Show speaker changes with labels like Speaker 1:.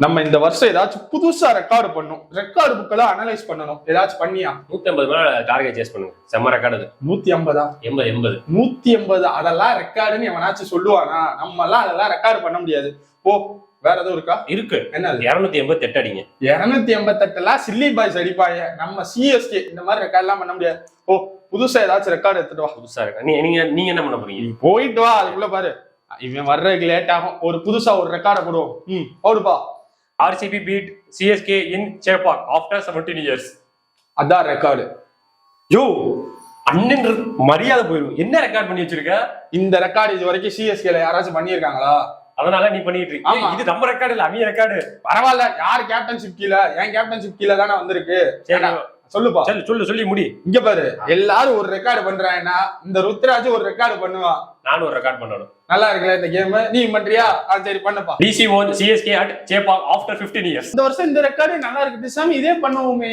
Speaker 1: நம்ம இந்த வருஷம் ஏதாச்சும் புதுசா ரெக்கார்டு பண்ணும். ரெக்கார்டு புக்கெல்லாம் அனலைஸ் பண்ணணும். ஏதாச்சும் பண்ணியா?
Speaker 2: 150 மேல டார்கெட் சேஸ் பண்ணுங்க. செம்ம ரெக்கார்டு அது.
Speaker 1: 150
Speaker 2: 80
Speaker 1: 180 அதெல்லாம் ரெக்கார்டுன்னு எவனாச்சும் சொல்லுவானா? நம்ம எல்லாம் அதெல்லாம் ரெக்கார்டு பண்ண முடியாது. ஓ வேற எதுவும் இருக்கா?
Speaker 2: இருக்கு.
Speaker 1: என்ன
Speaker 2: 288 அடிங்க.
Speaker 1: 288 எல்லாம் சில்லி பாய்ஸ் அடிப்பாங்க. நம்ம சிஎஸ்கே இந்த மாதிரி ரெக்கார்ட் எல்லாம் பண்ண முடியாது. ஓ புதுசா ஏதாச்சும் ரெக்கார்டு எடுத்துட்டு வா.
Speaker 2: புதுசா இருக்கா? நீங்க என்ன பண்ண போறீங்க?
Speaker 1: நீ போயிட்டு வா. அதுக்குள்ள பாரு இவன் வர்றதுக்கு லேட் ஆகும். ஒரு புதுசா ஒரு ரெக்கார்டை போடுவோம். போடுப்பா.
Speaker 2: RCB beat CSK in Chepauk after 17 years.
Speaker 1: அதான் ரெக்கார்டு.
Speaker 2: யோ அண்ணன் மரியாதை போயிடும். என்ன ரெக்கார்ட் பண்ணி வச்சிருக்க?
Speaker 1: இந்த ரெக்கார்டு இது வரைக்கும் சிஎஸ்கேல யாராச்சும் பண்ணியிருக்காங்களா?
Speaker 2: அதனால நீ பண்ணிட்டு இருக்க. இது நம்ம ரெக்கார்டு இல்ல, அவிய ரெக்கார்டு.
Speaker 1: பரவாயில்ல. யார் கேப்டன்ஷிப் கீழே? என் கேப்டன்ஷிப் கீழே தானே வந்திருக்கு.
Speaker 2: சரி
Speaker 1: சொல்லுப்பா.
Speaker 2: சொல்லி முடி.
Speaker 1: இங்க பாரு எல்லாரும் ஒரு ரெக்கார்டு பண்றாங்கன்னா இந்த ருத்ராஜ் ஒரு ரெக்கார்டு பண்ணுவான்.
Speaker 2: நானும் ஒரு ரெக்கார்ட் பண்ணணும்.
Speaker 1: நல்லா இருக்குல்ல இந்த கேம்? நீ பண்றியா? சரி பண்ணுப்பா.
Speaker 2: DC won CSK at Chepauk after 15 years.
Speaker 1: இந்த வருஷம் இந்த ரெக்கார்டு நல்லா இருக்கு. பேசாம இதே பண்ணுவோமே.